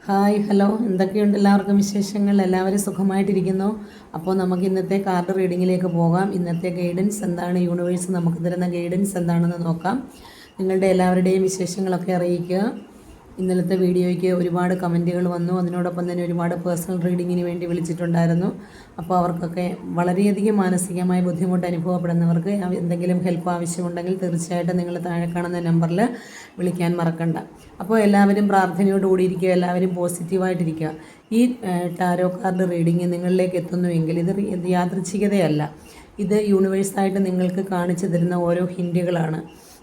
Hi hello എന്തൊക്കെയുണ്ട് എല്ലാവർക്കും വിശേഷങ്ങൾ? എല്ലാവരും സുഖമായിട്ടിരിക്കുന്നു. അപ്പോൾ നമുക്ക് ഇന്നത്തെ കാർഡ് റീഡിങ്ങിലേക്ക് പോകാം. ഇന്നത്തെ ഗൈഡൻസ് എന്താണ്, യൂണിവേഴ്സ് നമുക്ക് തരുന്ന ഗൈഡൻസ് എന്താണെന്ന് നോക്കാം. നിങ്ങളുടെ എല്ലാവരുടെയും വിശേഷങ്ങളൊക്കെ അറിയിക്കുക. ഇന്നലത്തെ വീഡിയോയ്ക്ക് ഒരുപാട് കമൻറ്റുകൾ വന്നു. അതിനോടൊപ്പം തന്നെ ഒരുപാട് പേഴ്സണൽ റീഡിങ്ങിന് വേണ്ടി വിളിച്ചിട്ടുണ്ടായിരുന്നു. അപ്പോൾ അവർക്കൊക്കെ വളരെയധികം മാനസികമായ ബുദ്ധിമുട്ട് അനുഭവപ്പെടുന്നവർക്ക് എന്തെങ്കിലും ഹെൽപ്പ് ആവശ്യമുണ്ടെങ്കിൽ തീർച്ചയായിട്ടും നിങ്ങൾ താഴെ കാണുന്ന നമ്പറിൽ വിളിക്കാൻ മറക്കണ്ട. അപ്പോൾ എല്ലാവരും പ്രാർത്ഥനയോടുകൂടി ഇരിക്കുക, എല്ലാവരും പോസിറ്റീവായിട്ടിരിക്കുക. ഈ ടാരോ കാർഡ് റീഡിങ് നിങ്ങളിലേക്ക് എത്തുന്നുവെങ്കിൽ ഇത് യാദൃച്ഛികതയല്ല. ഇത് യൂണിവേഴ്സായിട്ട് നിങ്ങൾക്ക് കാണിച്ചു തരുന്ന ഓരോ ഹിൻറ്റുകളാണ്.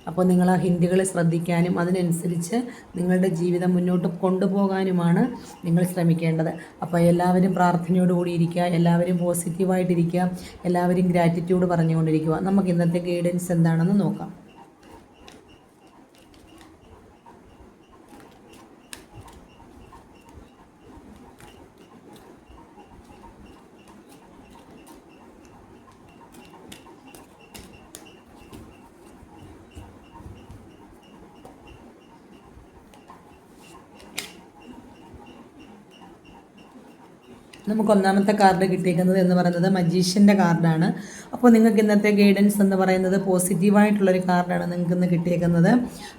അപ്പോൾ നിങ്ങൾ ആ ഹിൻറ്റുകൾ ശ്രദ്ധിക്കാനും അതിനനുസരിച്ച് നിങ്ങളുടെ ജീവിതം മുന്നോട്ട് കൊണ്ടുപോകാനുമാണ് നിങ്ങൾ ശ്രമിക്കേണ്ടത്. അപ്പോൾ എല്ലാവരും പ്രാർത്ഥനയോടുകൂടി ഇരിക്കുക, എല്ലാവരും പോസിറ്റീവായിട്ടിരിക്കുക, എല്ലാവരും ഗ്രാറ്റിറ്റ്യൂഡ് പറഞ്ഞുകൊണ്ടിരിക്കുക. നമുക്ക് ഇന്നത്തെ ഗൈഡൻസ് എന്താണെന്ന് നോക്കാം. നമുക്ക് ഒന്നാമത്തെ കാർഡ് കിട്ടിയിരിക്കുന്നത് എന്ന് പറയുന്നത് മജീഷ്യൻ്റെ കാർഡാണ്. അപ്പോൾ നിങ്ങൾക്ക് ഇന്നത്തെ ഗൈഡൻസ് എന്ന് പറയുന്നത് പോസിറ്റീവായിട്ടുള്ളൊരു കാർഡാണ് നിങ്ങൾക്ക് ഇന്ന് കിട്ടിയേക്കുന്നത്.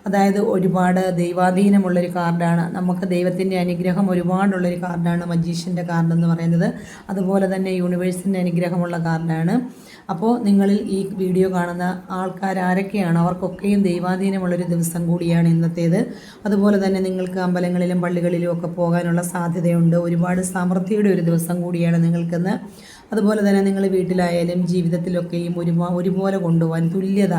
അതായത് ഒരുപാട് ദൈവാധീനമുള്ളൊരു കാർഡാണ്. നമുക്ക് ദൈവത്തിൻ്റെ അനുഗ്രഹം ഒരുപാടുള്ളൊരു കാർഡാണ് മജീഷ്യൻ്റെ കാർഡ് എന്ന് പറയുന്നത്. അതുപോലെ തന്നെ യൂണിവേഴ്സിൻ്റെ അനുഗ്രഹമുള്ള കാർഡാണ്. അപ്പോൾ നിങ്ങളിൽ ഈ വീഡിയോ കാണുന്ന ആൾക്കാർ ആരൊക്കെയാണ് അവർക്കൊക്കെയും ദൈവാധീനമുള്ളൊരു ദിവസം കൂടിയാണ് ഇന്നത്തേത്. അതുപോലെ തന്നെ നിങ്ങൾക്ക് അമ്പലങ്ങളിലും പള്ളികളിലും ഒക്കെ പോകാനുള്ള സാധ്യതയുണ്ട്. ഒരുപാട് സമൃദ്ധിയുടെ ഒരു ദിവസം കൂടിയാണ് നിങ്ങൾക്കിന്ന്. അതുപോലെ തന്നെ നിങ്ങൾ വീട്ടിലായാലും ജീവിതത്തിലൊക്കെയും ഒരുപോലെ കൊണ്ടുപോകാൻ തുല്യത,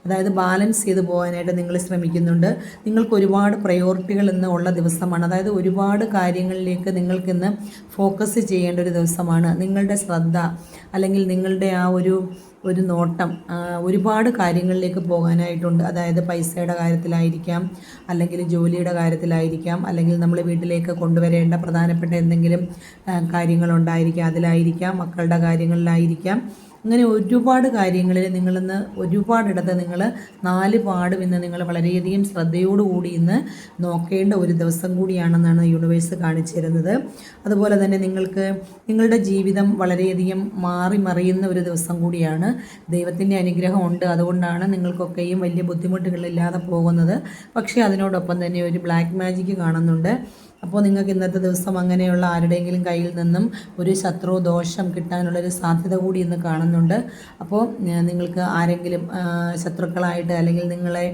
അതായത് ബാലൻസ് ചെയ്ത് പോകാനായിട്ട് നിങ്ങൾ ശ്രമിക്കുന്നുണ്ട്. നിങ്ങൾക്ക് ഒരുപാട് പ്രയോറിറ്റികൾ ഇന്ന് ഉള്ള ദിവസമാണ്. അതായത് ഒരുപാട് കാര്യങ്ങളിലേക്ക് നിങ്ങൾക്കിന്ന് ഫോക്കസ് ചെയ്യേണ്ട ഒരു ദിവസമാണ്. നിങ്ങളുടെ ശ്രദ്ധ അല്ലെങ്കിൽ നിങ്ങളുടെ ആ ഒരു നോട്ടം ഒരുപാട് കാര്യങ്ങളിലേക്ക് പോകാനായിട്ടുണ്ട്. അതായത് പൈസയുടെ കാര്യത്തിലായിരിക്കാം, അല്ലെങ്കിൽ ജോലിയുടെ കാര്യത്തിലായിരിക്കാം, അല്ലെങ്കിൽ നമ്മൾ വീട്ടിലേക്ക് കൊണ്ടുവരേണ്ട പ്രധാനപ്പെട്ട എന്തെങ്കിലും കാര്യങ്ങളുണ്ടായിരിക്കാം, അതിലായിരിക്കാം, മക്കളുടെ കാര്യങ്ങളിലായിരിക്കാം. അങ്ങനെ ഒരുപാട് കാര്യങ്ങളിൽ നിങ്ങളിന്ന് ഒരുപാടിടത്ത് നിങ്ങൾ 4 പാടും ഇന്ന് നിങ്ങൾ വളരെയധികം ശ്രദ്ധയോടുകൂടി ഇന്ന് നോക്കേണ്ട ഒരു ദിവസം കൂടിയാണെന്നാണ് യൂണിവേഴ്സ് കാണിച്ചു തരുന്നത്. അതുപോലെ തന്നെ നിങ്ങൾക്ക് നിങ്ങളുടെ ജീവിതം വളരെയധികം മാറി മറിയുന്ന ഒരു ദിവസം കൂടിയാണ്. ദൈവത്തിൻ്റെ അനുഗ്രഹമുണ്ട്, അതുകൊണ്ടാണ് നിങ്ങൾക്കൊക്കെയും വലിയ ബുദ്ധിമുട്ടുകളില്ലാതെ പോകുന്നത്. പക്ഷേ അതിനോടൊപ്പം തന്നെ ഒരു ബ്ലാക്ക് മാജിക്ക് കാണുന്നുണ്ട്. അപ്പോൾ നിങ്ങൾക്ക് ഇന്നത്തെ ദിവസം അങ്ങനെയുള്ള ആരുടെയെങ്കിലും കയ്യിൽ നിന്നും ഒരു ശത്രു ദോഷം കിട്ടാനുള്ളൊരു സാധ്യത കൂടി ഇന്ന് കാണുന്നുണ്ട്. അപ്പോൾ നിങ്ങൾക്ക് ആരെങ്കിലും ശത്രുക്കളായിട്ട് അല്ലെങ്കിൽ നിങ്ങളെ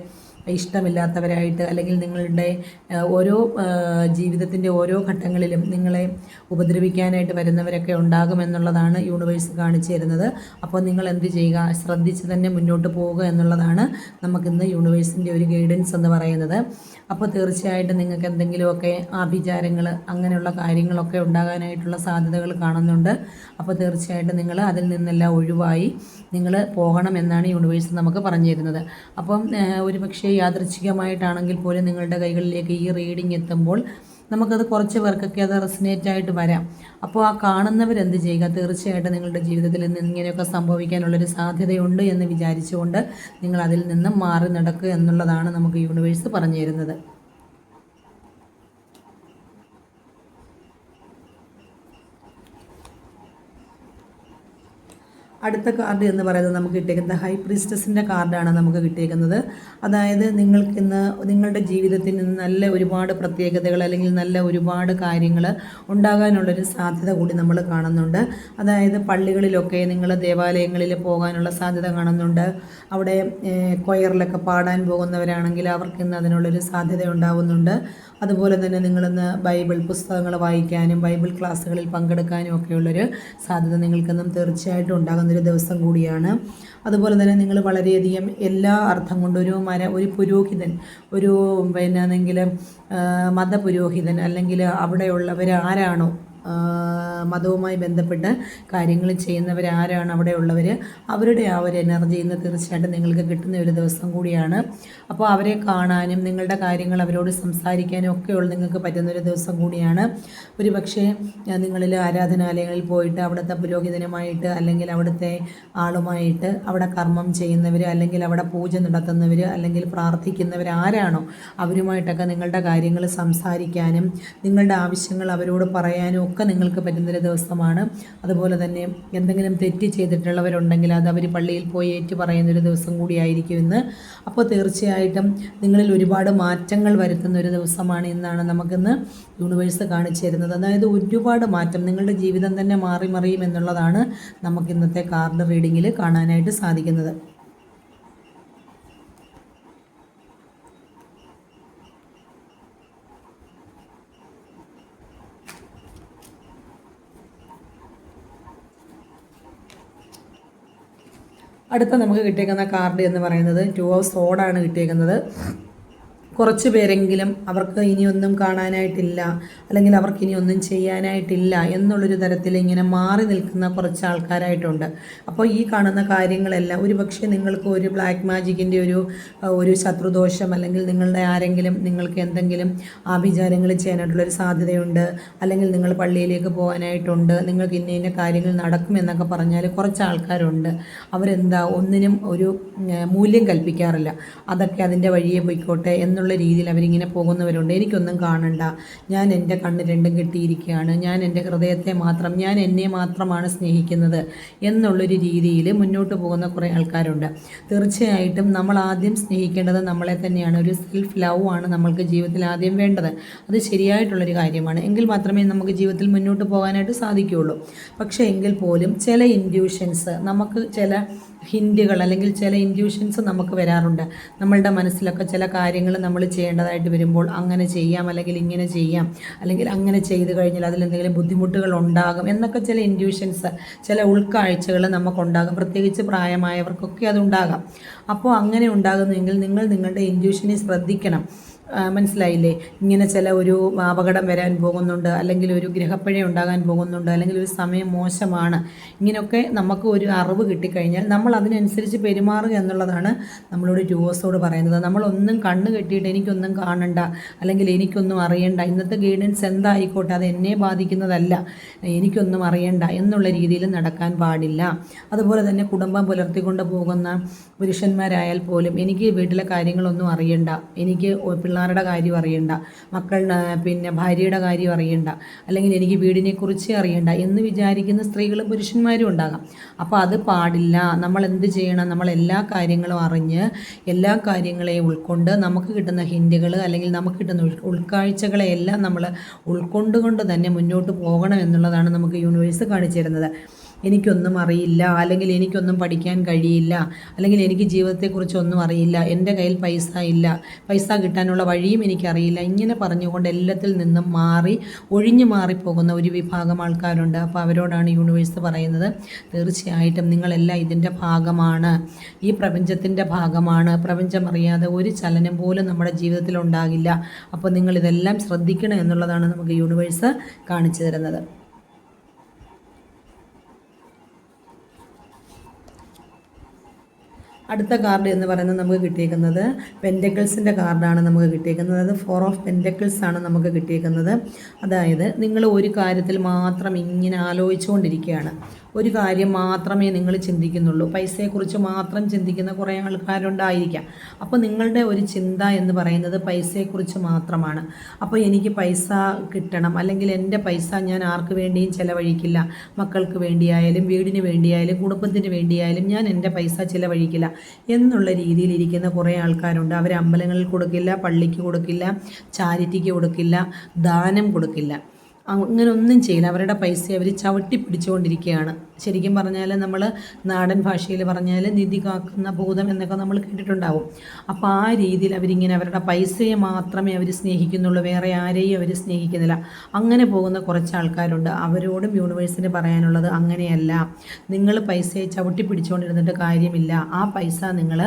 ഇഷ്ടമില്ലാത്തവരായിട്ട് അല്ലെങ്കിൽ നിങ്ങളുടെ ഓരോ ജീവിതത്തിൻ്റെ ഓരോ ഘട്ടങ്ങളിലും നിങ്ങളെ ഉപദ്രവിക്കാനായിട്ട് വരുന്നവരൊക്കെ ഉണ്ടാകുമെന്നുള്ളതാണ് യൂണിവേഴ്സ് കാണിച്ചു തരുന്നത്. അപ്പോൾ നിങ്ങൾ എന്ത് ചെയ്യുക, ശ്രദ്ധിച്ച് തന്നെ മുന്നോട്ട് പോവുക എന്നുള്ളതാണ് നമുക്കിന്ന് യൂണിവേഴ്സിൻ്റെ ഒരു ഗൈഡൻസ് എന്ന് പറയുന്നത്. അപ്പോൾ തീർച്ചയായിട്ടും നിങ്ങൾക്ക് എന്തെങ്കിലുമൊക്കെ ആഭിചാരങ്ങൾ അങ്ങനെയുള്ള കാര്യങ്ങളൊക്കെ ഉണ്ടാകാനായിട്ടുള്ള സാധ്യതകൾ കാണുന്നുണ്ട്. അപ്പോൾ തീർച്ചയായിട്ടും നിങ്ങൾ അതിൽ നിന്നെല്ലാം ഒഴിവായി നിങ്ങൾ പോകണം എന്നാണ് യൂണിവേഴ്സ് നമുക്ക് പറഞ്ഞു തരുന്നത്. അപ്പം ഒരുപക്ഷെ യാദൃച്ഛികമായിട്ടാണെങ്കിൽ പോലും നിങ്ങളുടെ കൈകളിലേക്ക് ഈ റീഡിംഗ് എത്തുമ്പോൾ നമുക്കത് കുറച്ച് പേർക്കൊക്കെ അത് റെസിനേറ്റ് ആയിട്ട് വരാം. അപ്പോൾ ആ കാണുന്നവരെന്ത് ചെയ്യുക, തീർച്ചയായിട്ടും നിങ്ങളുടെ ജീവിതത്തിൽ നിന്ന് ഇങ്ങനെയൊക്കെ സംഭവിക്കാനുള്ളൊരു സാധ്യതയുണ്ട് എന്ന് വിചാരിച്ചുകൊണ്ട് നിങ്ങൾ അതിൽ നിന്നും മാറി നടക്കുക എന്നുള്ളതാണ് നമുക്ക് യൂണിവേഴ്സ് പറഞ്ഞു തരുന്നത്. അടുത്ത കാർഡ് എന്ന് പറയുന്നത് നമുക്ക് കിട്ടിയിരിക്കുന്നത് ഹൈ പ്രീസ്റ്റസിൻ്റെ കാർഡാണ് നമുക്ക് കിട്ടിയിരിക്കുന്നത്. അതായത് നിങ്ങൾക്കിന്ന് നിങ്ങളുടെ ജീവിതത്തിൽ നിന്ന് നല്ല ഒരുപാട് പ്രത്യേകതകൾ അല്ലെങ്കിൽ നല്ല ഒരുപാട് കാര്യങ്ങൾ ഉണ്ടാകാനുള്ളൊരു സാധ്യത കൂടി നമ്മൾ കാണുന്നുണ്ട്. അതായത് പള്ളികളിലൊക്കെ നിങ്ങൾ ദേവാലയങ്ങളിൽ പോകാനുള്ള സാധ്യത കാണുന്നുണ്ട്. അവിടെ കൊയറിലൊക്കെ പാടാൻ പോകുന്നവരാണെങ്കിൽ അവർക്കിന്ന് അതിനുള്ളൊരു സാധ്യത ഉണ്ടാവുന്നുണ്ട്. അതുപോലെ തന്നെ നിങ്ങളിന്ന് ബൈബിൾ പുസ്തകങ്ങൾ വായിക്കാനും ബൈബിൾ ക്ലാസ്സുകളിൽ പങ്കെടുക്കാനും ഒക്കെയുള്ളൊരു സാധ്യത നിങ്ങൾക്കിന്നും തീർച്ചയായിട്ടും ഉണ്ടാകുന്നൊരു ദിവസം കൂടിയാണ്. അതുപോലെ തന്നെ നിങ്ങൾ വളരെയധികം എല്ലാ അർത്ഥം കൊണ്ട് ഒരു പുരോഹിതൻ, ഒരു മതപുരോഹിതൻ അല്ലെങ്കിൽ അവിടെയുള്ളവർ ആരാണോ മതവുമായി ബന്ധപ്പെട്ട് കാര്യങ്ങൾ ചെയ്യുന്നവരാരാണ് അവിടെ ഉള്ളവർ, അവരുടെ ആ ഒരു എനർജി ഇന്ന് തീർച്ചയായിട്ടും നിങ്ങൾക്ക് കിട്ടുന്ന ഒരു ദിവസം കൂടിയാണ്. അപ്പോൾ അവരെ കാണാനും നിങ്ങളുടെ കാര്യങ്ങൾ അവരോട് സംസാരിക്കാനും ഒക്കെയുള്ള നിങ്ങൾക്ക് പറ്റുന്നൊരു ദിവസം കൂടിയാണ്. ഒരു പക്ഷേ നിങ്ങളിൽ ആരാധനാലയങ്ങളിൽ പോയിട്ട് അവിടുത്തെ പുരോഹിതനുമായിട്ട് അല്ലെങ്കിൽ അവിടുത്തെ ആളുമായിട്ട് അവിടെ കർമ്മം ചെയ്യുന്നവർ അല്ലെങ്കിൽ അവിടെ പൂജ നടത്തുന്നവർ അല്ലെങ്കിൽ പ്രാർത്ഥിക്കുന്നവർ ആരാണോ അവരുമായിട്ടൊക്കെ നിങ്ങളുടെ കാര്യങ്ങൾ സംസാരിക്കാനും നിങ്ങളുടെ ആവശ്യങ്ങൾ അവരോട് പറയാനും ഒക്കെ നിങ്ങൾക്ക് പറ്റുന്നൊരു ദിവസമാണ്. അതുപോലെ തന്നെ എന്തെങ്കിലും തെറ്റ് ചെയ്തിട്ടുള്ളവരുണ്ടെങ്കിൽ അത് അവർ പള്ളിയിൽ പോയി ഏറ്റു പറയുന്നൊരു ദിവസം കൂടിയായിരിക്കും ഇന്ന്. അപ്പോൾ തീർച്ചയായിട്ടും നിങ്ങളിൽ ഒരുപാട് മാറ്റങ്ങൾ വരുത്തുന്ന ഒരു ദിവസമാണ് ഇന്നാണ് നമുക്കിന്ന് യൂണിവേഴ്സ് കാണിച്ചു തരുന്നത്. അതായത് ഒരുപാട് മാറ്റം, നിങ്ങളുടെ ജീവിതം തന്നെ മാറി മറിയും എന്നുള്ളതാണ് നമുക്ക് ഇന്നത്തെ കാർഡ് റീഡിങ്ങിൽ കാണാനായിട്ട് സാധിക്കുന്നത്. അടുത്ത നമുക്ക് കിട്ടിയേക്കുന്ന കാർഡ് എന്ന് പറയുന്നത് 2 ഓഫ് സോഡാണ് കിട്ടിയേക്കുന്നത്. കുറച്ച് പേരെങ്കിലും അവർക്ക് ഇനിയൊന്നും കാണാനായിട്ടില്ല അല്ലെങ്കിൽ അവർക്ക് ഇനി ഒന്നും ചെയ്യാനായിട്ടില്ല എന്നുള്ളൊരു തരത്തിൽ ഇങ്ങനെ മാറി നിൽക്കുന്ന കുറച്ച് ആൾക്കാരായിട്ടുണ്ട്. അപ്പോൾ ഈ കാണുന്ന കാര്യങ്ങളെല്ലാം ഒരു പക്ഷേ നിങ്ങൾക്ക് ഒരു ബ്ലാക്ക് മാജിക്കിൻ്റെ ഒരു ശത്രുദോഷം അല്ലെങ്കിൽ നിങ്ങളുടെ ആരെങ്കിലും നിങ്ങൾക്ക് എന്തെങ്കിലും ആഭിചാരങ്ങൾ ചെയ്യാനായിട്ടുള്ളൊരു സാധ്യതയുണ്ട്, അല്ലെങ്കിൽ നിങ്ങൾ പള്ളിയിലേക്ക് പോകാനായിട്ടുണ്ട്, നിങ്ങൾക്ക് ഇന്ന ഇന്ന കാര്യങ്ങൾ നടക്കുമെന്നൊക്കെ പറഞ്ഞാൽ കുറച്ച് ആൾക്കാരുണ്ട്. അവരെന്താ ഒന്നിനും ഒരു മൂല്യം കൽപ്പിക്കാറില്ല. അതൊക്കെ അതിൻ്റെ വഴിയെ പോയിക്കോട്ടെ എന്നുള്ള രീതിയിൽ അവരിങ്ങനെ പോകുന്നവരുണ്ട്. എനിക്കൊന്നും കാണണ്ട, ഞാൻ എൻ്റെ കണ്ണ് രണ്ടും കെട്ടിയിരിക്കുകയാണ്, ഞാൻ എൻ്റെ ഹൃദയത്തെ മാത്രം, ഞാൻ എന്നെ മാത്രമാണ് സ്നേഹിക്കുന്നത് എന്നുള്ളൊരു രീതിയിൽ മുന്നോട്ട് പോകുന്ന കുറേ ആൾക്കാരുണ്ട്. തീർച്ചയായിട്ടും നമ്മൾ ആദ്യം സ്നേഹിക്കേണ്ടത് നമ്മളെ തന്നെയാണ്. ഒരു സെൽഫ് ലവ് ആണ് നമ്മൾക്ക് ജീവിതത്തിൽ ആദ്യം വേണ്ടത്. അത് ശരിയായിട്ടുള്ളൊരു കാര്യമാണ്. എങ്കിൽ മാത്രമേ നമുക്ക് ജീവിതത്തിൽ മുന്നോട്ട് പോകാനായിട്ട് സാധിക്കുകയുള്ളൂ. പക്ഷേ എങ്കിൽ പോലും ചില ഇൻഡ്യൂഷൻസ് നമുക്ക്, ചില ഹിൻറ്റുകൾ അല്ലെങ്കിൽ ചില ഇൻഡ്യൂഷൻസ് നമുക്ക് വരാറുണ്ട്. നമ്മളുടെ മനസ്സിലൊക്കെ ചില കാര്യങ്ങൾ നമ്മൾ ചെയ്യേണ്ടതായിട്ട് വരുമ്പോൾ അങ്ങനെ ചെയ്യാം അല്ലെങ്കിൽ ഇങ്ങനെ ചെയ്യാം അല്ലെങ്കിൽ അങ്ങനെ ചെയ്ത് കഴിഞ്ഞാൽ അതിലെന്തെങ്കിലും ബുദ്ധിമുട്ടുകൾ ഉണ്ടാകും എന്നൊക്കെ ചില ഇൻഡ്യൂഷൻസ്, ചില ഉൾക്കാഴ്ചകൾ നമുക്കുണ്ടാകും. പ്രത്യേകിച്ച് പ്രായമായവർക്കൊക്കെ അതുണ്ടാകാം. അപ്പോൾ അങ്ങനെ ഉണ്ടാകുന്നെങ്കിൽ നിങ്ങൾ നിങ്ങളുടെ ഇൻഡ്യൂഷനെ ശ്രദ്ധിക്കണം. മനസ്സിലായില്ലേ? ഇങ്ങനെ ചില ഒരു അപകടം വരാൻ പോകുന്നുണ്ട്, അല്ലെങ്കിൽ ഒരു ഗ്രഹപ്പിഴ ഉണ്ടാകാൻ പോകുന്നുണ്ട്, അല്ലെങ്കിൽ ഒരു സമയം മോശമാണ്, ഇങ്ങനെയൊക്കെ നമുക്ക് ഒരു അറിവ് കിട്ടിക്കഴിഞ്ഞാൽ നമ്മൾ അതിനനുസരിച്ച് പെരുമാറുക എന്നുള്ളതാണ് നമ്മളോട് ടൂവേഴ്സോട് പറയുന്നത്. നമ്മളൊന്നും കണ്ണ് കെട്ടിയിട്ട് എനിക്കൊന്നും കാണണ്ട അല്ലെങ്കിൽ എനിക്കൊന്നും അറിയണ്ട, ഇന്നത്തെ ഗൈഡൻസ് എന്തായിക്കോട്ടെ അത് എന്നെ ബാധിക്കുന്നതല്ല, എനിക്കൊന്നും അറിയണ്ട എന്നുള്ള രീതിയിൽ നടക്കാൻ പാടില്ല. അതുപോലെ തന്നെ കുടുംബം പുലർത്തിക്കൊണ്ട് പോകുന്ന പുരുഷന്മാരായാൽ പോലും എനിക്ക് വീട്ടിലെ കാര്യങ്ങളൊന്നും അറിയണ്ട, എനിക്ക് പിള്ളേരുടെ കാര്യം അറിയണ്ട, പിന്നെ ഭാര്യയുടെ കാര്യം അറിയണ്ട, അല്ലെങ്കിൽ എനിക്ക് വീടിനെക്കുറിച്ച് അറിയണ്ട എന്ന് വിചാരിക്കുന്ന സ്ത്രീകളും പുരുഷന്മാരും ഉണ്ടാകാം. അപ്പോൾ അത് പാടില്ല. നമ്മൾ എന്ത് ചെയ്യണം? നമ്മൾ എല്ലാ കാര്യങ്ങളും അറിഞ്ഞ് എല്ലാ കാര്യങ്ങളെയും ഉൾക്കൊണ്ട് നമുക്ക് കിട്ടുന്ന ഹിൻറ്റുകൾ അല്ലെങ്കിൽ നമുക്ക് കിട്ടുന്ന ഉൾക്കാഴ്ചകളെയെല്ലാം നമ്മൾ ഉൾക്കൊണ്ടുകൊണ്ട് തന്നെ മുന്നോട്ട് പോകണം എന്നുള്ളതാണ് നമുക്ക് യൂണിവേഴ്സ് കാണിച്ചു തരുന്നത്. എനിക്കൊന്നും അറിയില്ല, അല്ലെങ്കിൽ എനിക്കൊന്നും പഠിക്കാൻ കഴിയില്ല, അല്ലെങ്കിൽ എനിക്ക് ജീവിതത്തെക്കുറിച്ചൊന്നും അറിയില്ല, എൻ്റെ കയ്യിൽ പൈസ ഇല്ല, പൈസ കിട്ടാനുള്ള വഴിയും എനിക്കറിയില്ല, ഇങ്ങനെ പറഞ്ഞുകൊണ്ട് എല്ലാത്തിൽ നിന്നും ഒഴിഞ്ഞു മാറിപ്പോകുന്ന ഒരു വിഭാഗം ആൾക്കാരുണ്ട്. അപ്പോൾ അവരോടാണ് യൂണിവേഴ്സ് പറയുന്നത്, തീർച്ചയായിട്ടും നിങ്ങളെല്ലാം ഇതിൻ്റെ ഭാഗമാണ്, ഈ പ്രപഞ്ചത്തിൻ്റെ ഭാഗമാണ്. പ്രപഞ്ചം അറിയാതെ ഒരു ചലനം പോലും നമ്മുടെ ജീവിതത്തിൽ ഉണ്ടാകില്ല. അപ്പോൾ നിങ്ങളിതെല്ലാം ശ്രദ്ധിക്കണം എന്നുള്ളതാണ് നമുക്ക് യൂണിവേഴ്സ് കാണിച്ചു തരുന്നത്. അടുത്ത കാർഡ് എന്ന് പറയുന്നത് നമുക്ക് കിട്ടിയേക്കുന്നത് പെൻറ്റക്കിൾസിൻ്റെ കാർഡാണ് നമുക്ക് കിട്ടിയേക്കുന്നത്. അത് 4 ഓഫ് പെൻറ്റക്കിൾസ് ആണ് നമുക്ക് കിട്ടിയേക്കുന്നത്. അതായത് നിങ്ങൾ ഒരു കാര്യത്തിൽ മാത്രം ഇങ്ങനെ ആലോചിച്ചുകൊണ്ടിരിക്കുകയാണ്, ഒരു കാര്യം മാത്രമേ നിങ്ങൾ ചിന്തിക്കുന്നുള്ളൂ, പൈസയെക്കുറിച്ച് മാത്രം ചിന്തിക്കുന്ന കുറേ ആൾക്കാരുണ്ടായിരിക്കാം. അപ്പോൾ നിങ്ങളുടെ ഒരു ചിന്ത എന്ന് പറയുന്നത് പൈസയെക്കുറിച്ച് മാത്രമാണ്. അപ്പോൾ എനിക്ക് പൈസ കിട്ടണം, അല്ലെങ്കിൽ എൻ്റെ പൈസ ഞാൻ ആർക്ക് വേണ്ടിയും ചിലവഴിക്കില്ല, മക്കൾക്ക് വേണ്ടിയായാലും വീടിന് വേണ്ടിയായാലും കുടുംബത്തിന് വേണ്ടിയായാലും ഞാൻ എൻ്റെ പൈസ ചിലവഴിക്കില്ല എന്നുള്ള രീതിയിലിരിക്കുന്ന കുറേ ആൾക്കാരുണ്ട്. അവർ അമ്പലങ്ങളിൽ കൊടുക്കില്ല, പള്ളിക്ക് കൊടുക്കില്ല, ചാരിറ്റിക്ക് കൊടുക്കില്ല, ദാനം കൊടുക്കില്ല, അങ്ങനെ ഒന്നും ചെയ്യില്ല. അവരുടെ പൈസ അവർ ചവിട്ടി പിടിച്ചുകൊണ്ടിരിക്കുകയാണ്. ശരിക്കും പറഞ്ഞാൽ നമ്മൾ നാടൻ ഭാഷയിൽ പറഞ്ഞാൽ നിധി കാക്കുന്ന ഭൂതം എന്നൊക്കെ നമ്മൾ കേട്ടിട്ടുണ്ടാവും. അപ്പോൾ ആ രീതിയിൽ അവരിങ്ങനെ അവരുടെ പൈസയെ മാത്രമേ അവർ സ്നേഹിക്കുന്നുള്ളൂ, വേറെ ആരെയും അവർ സ്നേഹിക്കുന്നില്ല. അങ്ങനെ പോകുന്ന കുറച്ച് ആൾക്കാരുണ്ട്. അവരോടും യൂണിവേഴ്സിന് പറയാനുള്ളത് അങ്ങനെയല്ല. നിങ്ങൾ പൈസയെ ചവിട്ടി പിടിച്ചുകൊണ്ടിരുന്നിട്ട് കാര്യമില്ല. ആ പൈസ നിങ്ങൾ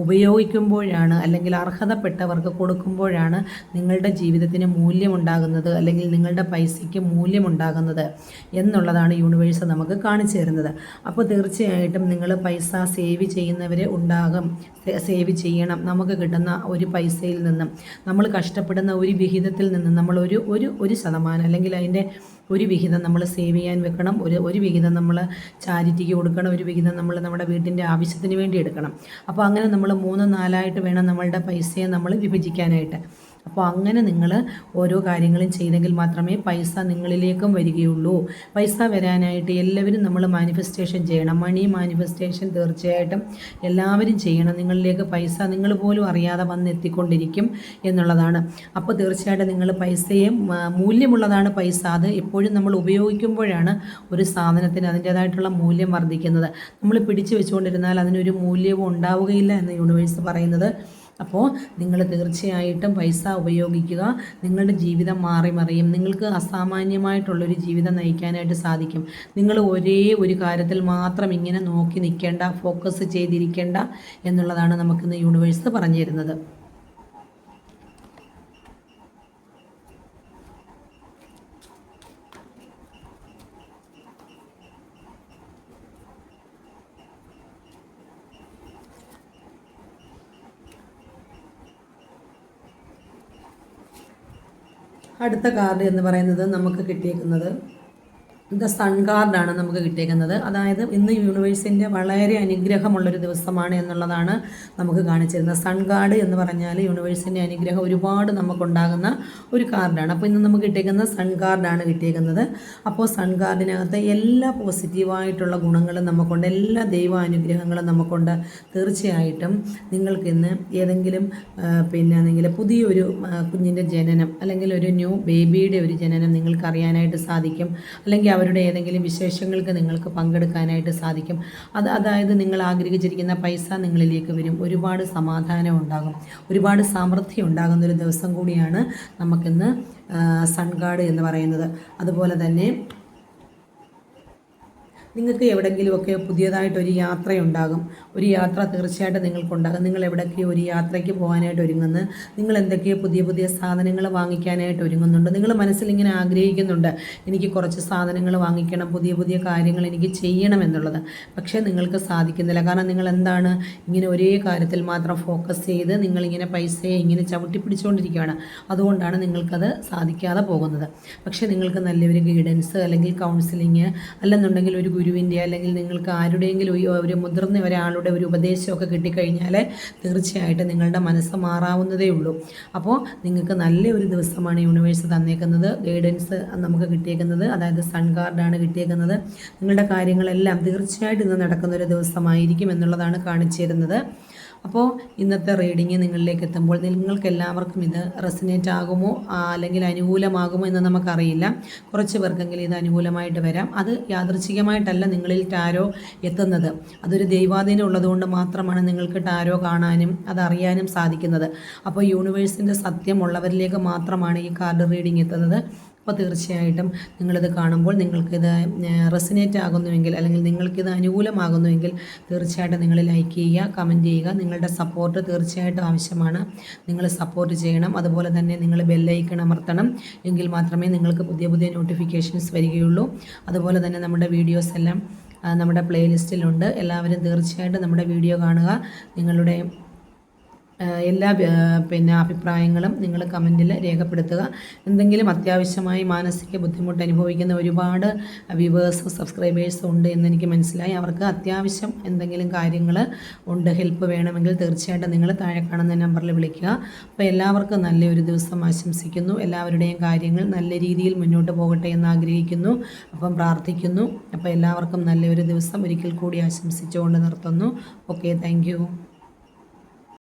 ഉപയോഗിക്കുമ്പോഴാണ്, അല്ലെങ്കിൽ അർഹതപ്പെട്ടവർക്ക് കൊടുക്കുമ്പോഴാണ് നിങ്ങളുടെ ജീവിതത്തിന് മൂല്യമുണ്ടാകുന്നത്, അല്ലെങ്കിൽ നിങ്ങളുടെ പൈസയ്ക്ക് പൈസയ്ക്ക് മൂല്യമുണ്ടാകുന്നത് എന്നുള്ളതാണ് യൂണിവേഴ്സ് നമുക്ക് കാണിച്ചു തരുന്നത്. അപ്പോൾ തീർച്ചയായിട്ടും നിങ്ങൾ പൈസ സേവ് ചെയ്യുന്നവർ ഉണ്ടാകും, സേവ് ചെയ്യണം. നമുക്ക് കിട്ടുന്ന ഒരു പൈസയിൽ നിന്നും, നമ്മൾ കഷ്ടപ്പെടുന്ന ഒരു വിഹിതത്തിൽ നിന്നും നമ്മൾ ഒരു ശതമാനം അല്ലെങ്കിൽ അതിൻ്റെ ഒരു വിഹിതം നമ്മൾ സേവ് ചെയ്യാൻ വെക്കണം. ഒരു വിഹിതം നമ്മൾ ചാരിറ്റിക്ക് കൊടുക്കണം, ഒരു വിഹിതം നമ്മൾ നമ്മുടെ വീട്ടിൻ്റെ ആവശ്യത്തിന് വേണ്ടി എടുക്കണം. അപ്പോൾ അങ്ങനെ നമ്മൾ 3-4 വേണം നമ്മളുടെ പൈസയെ നമ്മൾ വിഭജിക്കാനായിട്ട്. അപ്പോൾ അങ്ങനെ നിങ്ങൾ ഓരോ കാര്യങ്ങളും ചെയ്തെങ്കിൽ മാത്രമേ പൈസ നിങ്ങളിലേക്കും വരികയുള്ളൂ. പൈസ വരാനായിട്ട് എല്ലാവരും നമ്മൾ മാനിഫെസ്റ്റേഷൻ ചെയ്യണം. മണി മാനിഫെസ്റ്റേഷൻ തീർച്ചയായിട്ടും എല്ലാവരും ചെയ്യണം. നിങ്ങളിലേക്ക് പൈസ നിങ്ങൾ പോലും അറിയാതെ വന്നെത്തിക്കൊണ്ടിരിക്കും എന്നുള്ളതാണ്. അപ്പോൾ തീർച്ചയായിട്ടും നിങ്ങൾ പൈസയെ, മൂല്യമുള്ളതാണ് പൈസ. അത് എപ്പോഴും നമ്മൾ ഉപയോഗിക്കുമ്പോഴാണ് ഒരു സാധനത്തിന് അതിൻ്റേതായിട്ടുള്ള മൂല്യം വർദ്ധിക്കുന്നത്. നമ്മൾ പിടിച്ചു വെച്ചുകൊണ്ടിരുന്നാൽ അതിനൊരു മൂല്യവും ഉണ്ടാവുകയില്ല എന്ന് യൂണിവേഴ്സ് പറയുന്നത്. അപ്പോൾ നിങ്ങൾ തീർച്ചയായിട്ടും പൈസ ഉപയോഗിക്കുക. നിങ്ങളുടെ ജീവിതം മാറി മറിയും. നിങ്ങൾക്ക് അസാമാന്യമായിട്ടുള്ളൊരു ജീവിതം നയിക്കാനായിട്ട് സാധിക്കും. നിങ്ങൾ ഒരേ ഒരു കാര്യത്തിൽ മാത്രം ഇങ്ങനെ നോക്കി നിൽക്കേണ്ട, ഫോക്കസ് ചെയ്തിരിക്കേണ്ട എന്നുള്ളതാണ് നമുക്കിന്ന് യൂണിവേഴ്സ് പറഞ്ഞു തരുന്നത്. അടുത്ത കാർഡ് എന്ന് പറയുന്നത് നമുക്ക് കിട്ടിയേക്കുന്നത് സൺ കാർഡാണ് നമുക്ക് കിട്ടിയേക്കുന്നത്. അതായത് ഇന്ന് യൂണിവേഴ്സിൻ്റെ വളരെ അനുഗ്രഹമുള്ളൊരു ദിവസമാണ് എന്നുള്ളതാണ് നമുക്ക് കാണിച്ചിരുന്നത്. സൺ കാർഡ് എന്ന് പറഞ്ഞാൽ യൂണിവേഴ്സിൻ്റെ അനുഗ്രഹം ഒരുപാട് നമുക്കുണ്ടാകുന്ന ഒരു കാർഡാണ്. അപ്പോൾ ഇന്ന് നമുക്ക് കിട്ടിയേക്കുന്ന സൺ കാർഡാണ് കിട്ടിയേക്കുന്നത്. അപ്പോൾ സൺ കാർഡിനകത്ത് എല്ലാ പോസിറ്റീവായിട്ടുള്ള ഗുണങ്ങളും നമുക്കുണ്ട്, എല്ലാ ദൈവാനുഗ്രഹങ്ങളും നമുക്കുണ്ട്. തീർച്ചയായിട്ടും നിങ്ങൾക്കിന്ന് ഏതെങ്കിലും പുതിയൊരു കുഞ്ഞിൻ്റെ ജനനം അല്ലെങ്കിൽ ഒരു ന്യൂ ബേബിയുടെ ഒരു ജനനം നിങ്ങൾക്ക് അറിയാനായിട്ട് സാധിക്കും. അല്ലെങ്കിൽ അവരുടെ ഏതെങ്കിലും വിശേഷങ്ങൾക്ക് നിങ്ങൾക്ക് പങ്കെടുക്കാനായിട്ട് സാധിക്കും. അതായത് നിങ്ങൾ ആഗ്രഹിച്ചിരിക്കുന്ന പൈസ നിങ്ങളിലേക്ക് വരും. ഒരുപാട് സമാധാനം ഉണ്ടാകും, ഒരുപാട് സമൃദ്ധി ഉണ്ടാകുന്നൊരു ദിവസം കൂടിയാണ് നമുക്കിന്ന് സൺ കാർഡ് എന്ന് പറയുന്നത്. അതുപോലെ തന്നെ നിങ്ങൾക്ക് എവിടെയെങ്കിലുമൊക്കെ പുതിയതായിട്ടൊരു യാത്രയുണ്ടാകും. ഒരു യാത്ര തീർച്ചയായിട്ടും നിങ്ങൾക്കുണ്ടാകും. നിങ്ങൾ എവിടെയൊക്കെയോ ഒരു യാത്രയ്ക്ക് പോകാനായിട്ട് ഒരുങ്ങുന്നു. നിങ്ങൾ എന്തൊക്കെയോ പുതിയ സാധനങ്ങൾ വാങ്ങിക്കാനായിട്ട് ഒരുങ്ങുന്നുണ്ട്. നിങ്ങൾ മനസ്സിലിങ്ങനെ ആഗ്രഹിക്കുന്നുണ്ട്, എനിക്ക് കുറച്ച് സാധനങ്ങൾ വാങ്ങിക്കണം, പുതിയ കാര്യങ്ങൾ എനിക്ക് ചെയ്യണം എന്നുള്ളത്. പക്ഷേ നിങ്ങൾക്ക് സാധിക്കുന്നില്ല. കാരണം നിങ്ങൾ എന്താണ് ഇങ്ങനെ ഒരേ കാര്യത്തിൽ മാത്രം ഫോക്കസ് ചെയ്ത് നിങ്ങളിങ്ങനെ പൈസയെ ഇങ്ങനെ ചവിട്ടിപ്പിടിച്ചുകൊണ്ടിരിക്കുകയാണ്. അതുകൊണ്ടാണ് നിങ്ങൾക്കത് സാധിക്കാതെ പോകുന്നത്. പക്ഷേ നിങ്ങൾക്ക് നല്ലൊരു ഗൈഡൻസ് അല്ലെങ്കിൽ കൗൺസിലിങ് അല്ലെന്നുണ്ടെങ്കിൽ ഒരു ഗുരുവിൻ്റെ അല്ലെങ്കിൽ നിങ്ങൾക്ക് ആരുടെയെങ്കിലും ഒരു മുതിർന്ന ഒരാളുടെ ഒരു ഉപദേശമൊക്കെ കിട്ടിക്കഴിഞ്ഞാൽ തീർച്ചയായിട്ടും നിങ്ങളുടെ മനസ്സ് മാറാവുന്നതേ ഉള്ളൂ. അപ്പോൾ നിങ്ങൾക്ക് നല്ലൊരു ദിവസമാണ് യൂണിവേഴ്സ് തന്നേക്കുന്നത്. ഗൈഡൻസ് നമുക്ക് കിട്ടിയേക്കുന്നത്, അതായത് സൺ കാർഡാണ് കിട്ടിയേക്കുന്നത്. നിങ്ങളുടെ കാര്യങ്ങളെല്ലാം തീർച്ചയായിട്ടും ഇന്ന് നടക്കുന്നൊരു ദിവസമായിരിക്കും എന്നുള്ളതാണ് കാണിച്ചു തരുന്നത്. അപ്പോൾ ഇന്നത്തെ റീഡിങ് നിങ്ങളിലേക്ക് എത്തുമ്പോൾ നിങ്ങൾക്ക് എല്ലാവർക്കും ഇത് റെസനേറ്റ് ആകുമോ അല്ലെങ്കിൽ അനുകൂലമാകുമോ എന്ന് നമുക്കറിയില്ല. കുറച്ച് പേർക്കെങ്കിലും ഇത് അനുകൂലമായിട്ട് വരാം. അത് യാദൃച്ഛികമായിട്ടല്ല നിങ്ങളിൽ ടാരോ എത്തുന്നത്. അതൊരു ദൈവാധീനം ഉള്ളതുകൊണ്ട് മാത്രമാണ് നിങ്ങൾക്ക് ടാരോ കാണാനും അതറിയാനും സാധിക്കുന്നത്. അപ്പോൾ യൂണിവേഴ്സിൻ്റെ സത്യമുള്ളവരിലേക്ക് മാത്രമാണ് ഈ കാർഡ് റീഡിങ് എത്തുന്നത്. അപ്പോൾ തീർച്ചയായിട്ടും നിങ്ങളിത് കാണുമ്പോൾ നിങ്ങൾക്കിത് റെസനേറ്റ് ആകുന്നുവെങ്കിൽ അല്ലെങ്കിൽ നിങ്ങൾക്കിത് അനുകൂലമാകുന്നുവെങ്കിൽ തീർച്ചയായിട്ടും നിങ്ങൾ ലൈക്ക് ചെയ്യുക, കമൻറ്റ് ചെയ്യുക. നിങ്ങളുടെ സപ്പോർട്ട് തീർച്ചയായിട്ടും ആവശ്യമാണ്. നിങ്ങൾ സപ്പോർട്ട് ചെയ്യണം. അതുപോലെ തന്നെ നിങ്ങൾ ബെല്ലൈക്കൺ അമർത്തണം. എങ്കിൽ മാത്രമേ നിങ്ങൾക്ക് പുതിയ നോട്ടിഫിക്കേഷൻസ് വരികയുള്ളൂ. അതുപോലെ തന്നെ നമ്മുടെ വീഡിയോസ് എല്ലാം നമ്മുടെ പ്ലേലിസ്റ്റിലുണ്ട്. എല്ലാവരും തീർച്ചയായിട്ടും നമ്മുടെ വീഡിയോ കാണുക. നിങ്ങളുടെ എല്ലാ അഭിപ്രായങ്ങളും നിങ്ങൾ കമൻറ്റിൽ രേഖപ്പെടുത്തുക. എന്തെങ്കിലും അത്യാവശ്യമായി മാനസിക ബുദ്ധിമുട്ട് അനുഭവിക്കുന്ന ഒരുപാട് വ്യൂവേഴ്സും സബ്സ്ക്രൈബേഴ്സും ഉണ്ട് എന്നെനിക്ക് മനസ്സിലായി. അവർക്ക് അത്യാവശ്യം എന്തെങ്കിലും കാര്യങ്ങൾ ഉണ്ട്, ഹെൽപ്പ് വേണമെങ്കിൽ തീർച്ചയായിട്ടും നിങ്ങൾ താഴെ കാണുന്ന നമ്പറിൽ വിളിക്കുക. അപ്പോൾ എല്ലാവർക്കും നല്ലൊരു ദിവസം ആശംസിക്കുന്നു. എല്ലാവരുടെയും കാര്യങ്ങൾ നല്ല രീതിയിൽ മുന്നോട്ട് പോകട്ടെ എന്ന് ആഗ്രഹിക്കുന്നു. അപ്പം പ്രാർത്ഥിക്കുന്നു. അപ്പോൾ എല്ലാവർക്കും നല്ലൊരു ദിവസം ഒരിക്കൽ കൂടി ആശംസിച്ചുകൊണ്ട് നിർത്തുന്നു. Okay, thank you.